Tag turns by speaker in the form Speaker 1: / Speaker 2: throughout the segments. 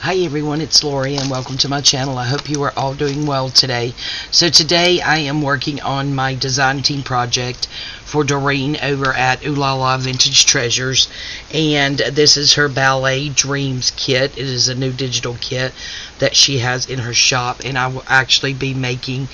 Speaker 1: Hi everyone, it's Lori and welcome to my channel. I hope you are all doing well today. So today I am working on my design team project for Doreen over at Oohlala Vintage Treasures, and this is her Ballet Dreams kit. It is a new digital kit that she has in her shop, and I will actually be making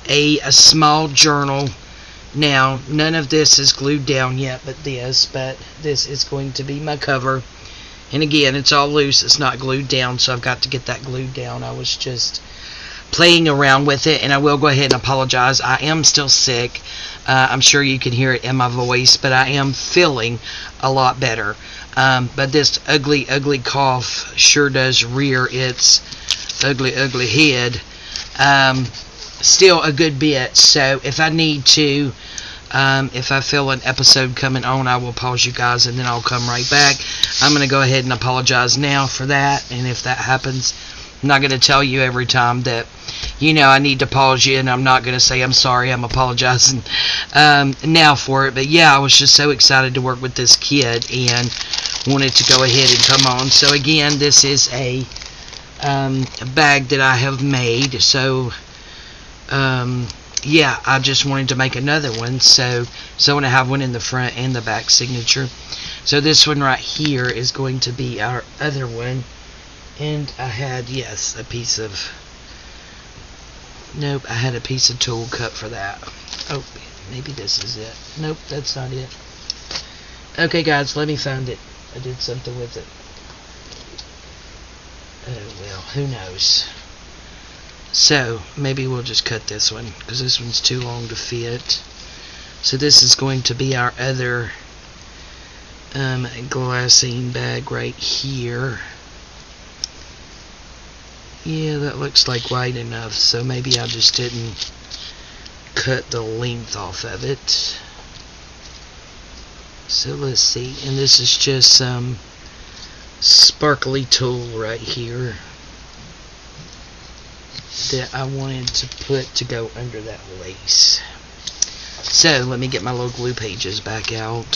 Speaker 1: a small journal. Now, none of this is glued down yet but this is going to be my cover. And again, it's all loose, it's not glued down, so I've got to get that glued down. I was just playing around with it, and I will go ahead and apologize. I am still sick. I'm sure you can hear it in my voice, but I am feeling a lot better. But this ugly cough sure does rear its ugly head still a good bit. So if I need to, if I feel an episode coming on, I will pause you guys and then I'll come right back. I'm going to go ahead and apologize now for that, and if that happens, I'm not going to tell you every time that, you know, I need to pause you, and I'm not going to say I'm sorry, I'm apologizing now for it. But yeah, I was just so excited to work with this kid and wanted to go ahead and come on. So again, this is a bag that I have made, so yeah, I just wanted to make another one, so I want to have one in the front and the back signature. So this one right here is going to be our other one, and I had, yes, a piece of, nope, I had a piece of tool cut for that. Oh, maybe this is it. Nope, that's not it. Okay guys, let me find it. I did something with it. Oh well, who knows. So maybe we'll just cut this one because this one's too long to fit. So this is going to be our other glassine bag right here. Yeah, that looks like wide enough, so maybe I just didn't cut the length off of it. So let's see, and this is just some sparkly tulle right here that I wanted to put to go under that lace. So let me get my little glue pages back out.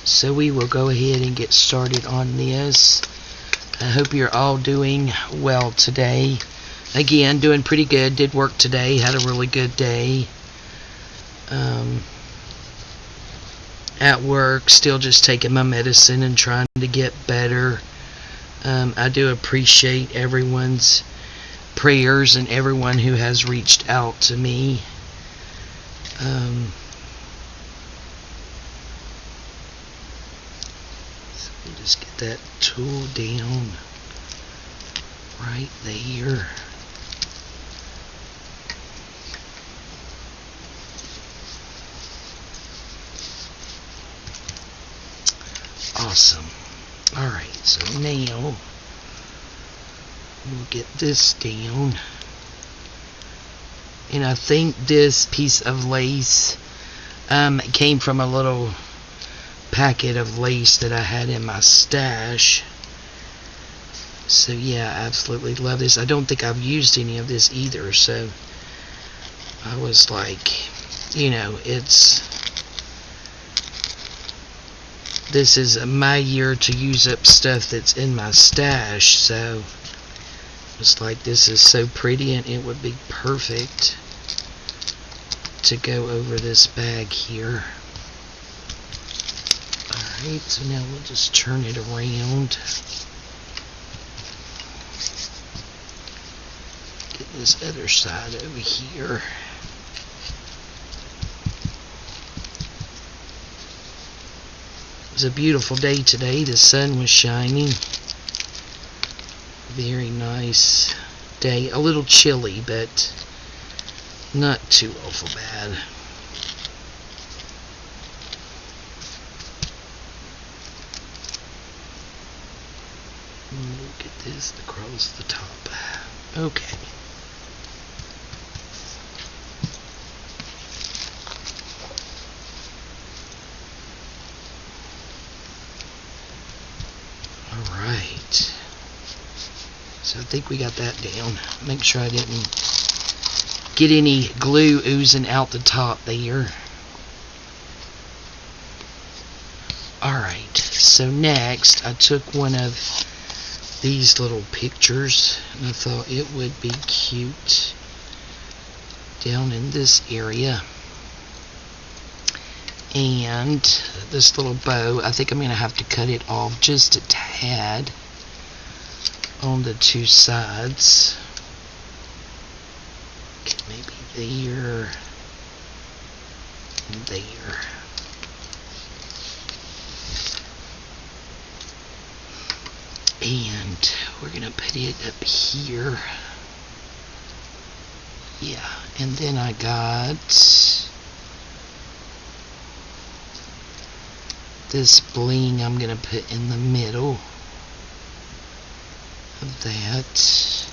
Speaker 1: So we will go ahead and get started on this. I hope you're all doing well today. Again, doing pretty good. Did work today, had a really good day at work, still just taking my medicine and trying to get better. I do appreciate everyone's prayers and everyone who has reached out to me. So we'll just get that tool down right there. Awesome. Alright, so now we'll get this down, and I think this piece of lace came from a little packet of lace that I had in my stash. So yeah, I absolutely love this. I don't think I've used any of this either, so I was like, you know, this is my year to use up stuff that's in my stash, so it's like, this is so pretty and it would be perfect to go over this bag here. Alright, so now we'll just turn it around. Get this other side over here. It was a beautiful day today. The sun was shining. Very nice day. A little chilly, but not too awful bad. Look at this across the top. Okay. Alright. So I think we got that down. Make sure I didn't get any glue oozing out the top there. Alright, so next I took one of these little pictures, and I thought it would be cute down in this area. And this little bow, I think I'm going to have to cut it off just a tad on the two sides. Okay, maybe there and there. And we're going to put it up here. Yeah, and then I got this bling I'm going to put in the middle of that.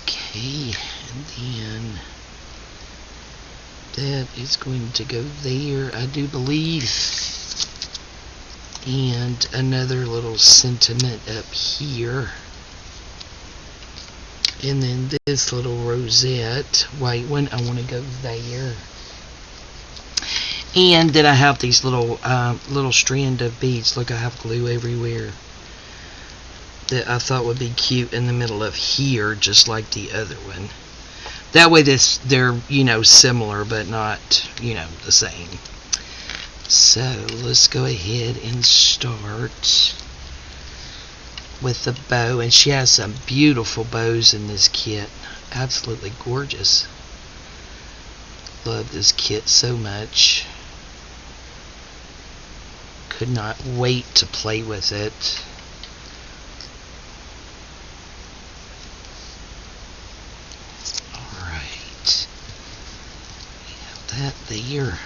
Speaker 1: Okay, and then that is going to go there, I do believe. And another little sentiment up here. And then this little rosette white one, I want to go there. And then I have these little strand of beads. Look, I have glue everywhere. That I thought would be cute in the middle of here, just like the other one. That way they're, you know, similar, but not, you know, the same. So let's go ahead and start with the bow. And she has some beautiful bows in this kit. Absolutely gorgeous. Love this kit so much. Could not wait to play with it. Alright. We have that there.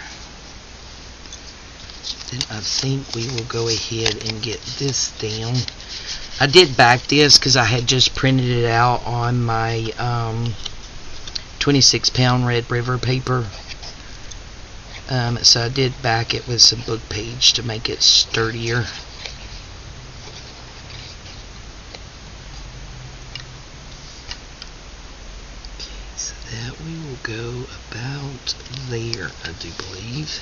Speaker 1: Then I think we will go ahead and get this down. I did back this because I had just printed it out on my 26-pound Red River paper. So I did back it with some book page to make it sturdier. Okay, so that we will go about there, I do believe.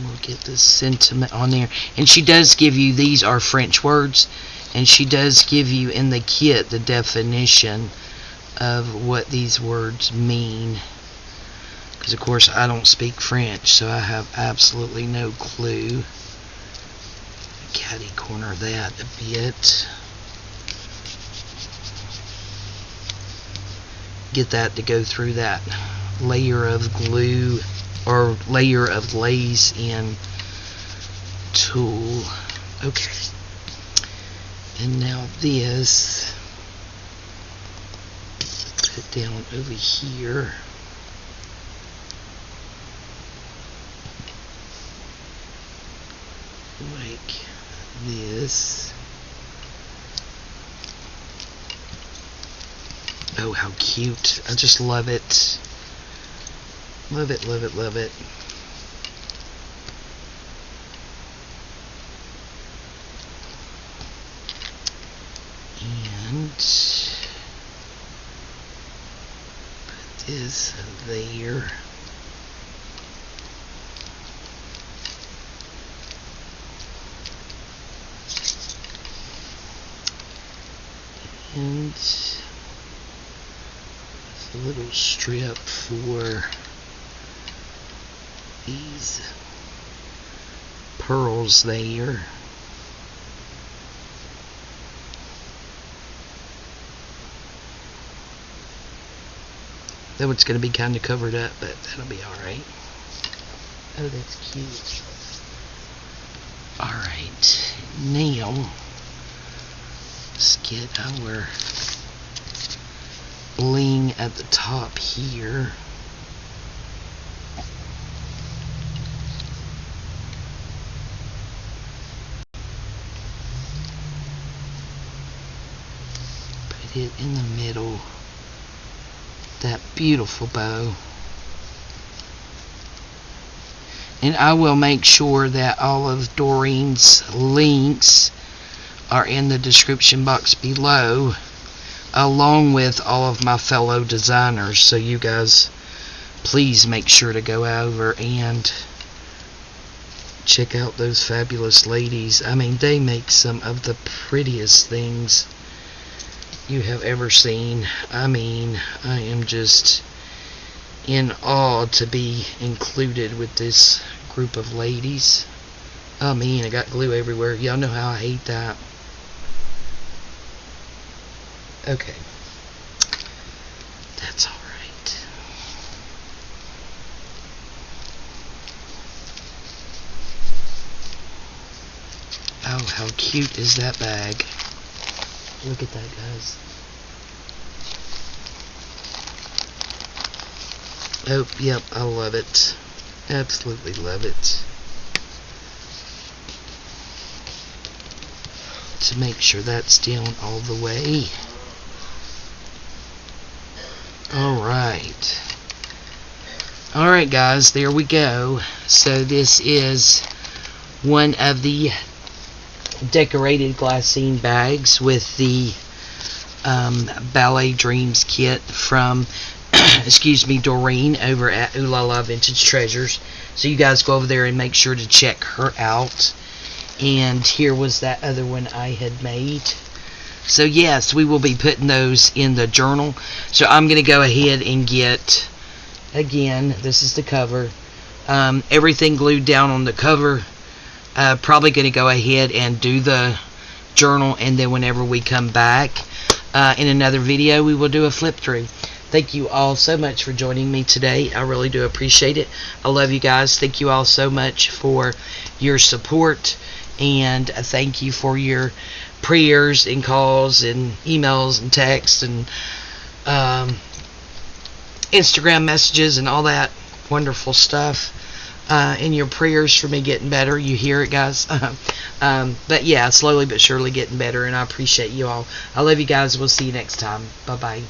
Speaker 1: We'll get the sentiment on there. And she does give you, these are French words, and she does give you in the kit the definition of what these words mean. Because of course I don't speak French, so I have absolutely no clue. Catty corner that a bit. Get that to go through that layer of glue or layer of glaze in tool. Okay. And now this, put down over here. Like this. Oh, how cute. I just love it. Love it, love it, love it. And put this there. And a little strip for these pearls there. That one's going to be kind of covered up, but that'll be alright. Oh, that's cute. Alright, now let's get our bling at the top here. Put it in the middle. That beautiful bow. And I will make sure that all of Doreen's links are in the description box below. along with all of my fellow designers. So you guys, please make sure to go over and check out those fabulous ladies. I mean, they make some of the prettiest things you have ever seen. I mean, I am just in awe to be included with this group of ladies. I mean, I got glue everywhere. Y'all know how I hate that. Okay. That's alright. Oh, how cute is that bag? Look at that, guys. Oh, yep, I love it. Absolutely love it. To make sure that's down all the way. Alright. Alright, guys, there we go. So this is one of the decorated glassine bags with the Ballet Dreams kit from excuse me, Doreen over at Oohlala Vintage Treasures. So you guys go over there and make sure to check her out. And here was that other one I had made. So yes, we will be putting those in the journal. So I'm going to go ahead and get, again, this is the cover, everything glued down on the cover. Probably going to go ahead and do the journal, and then whenever we come back in another video, we will do a flip through. Thank you all so much for joining me today. I really do appreciate it. I love you guys. Thank you all so much for your support, and thank you for your prayers and calls and emails and texts and Instagram messages and all that wonderful stuff, and your prayers for me getting better. You hear it, guys. But yeah, slowly but surely getting better, and I appreciate you all. I love you guys. We'll see you next time. Bye bye.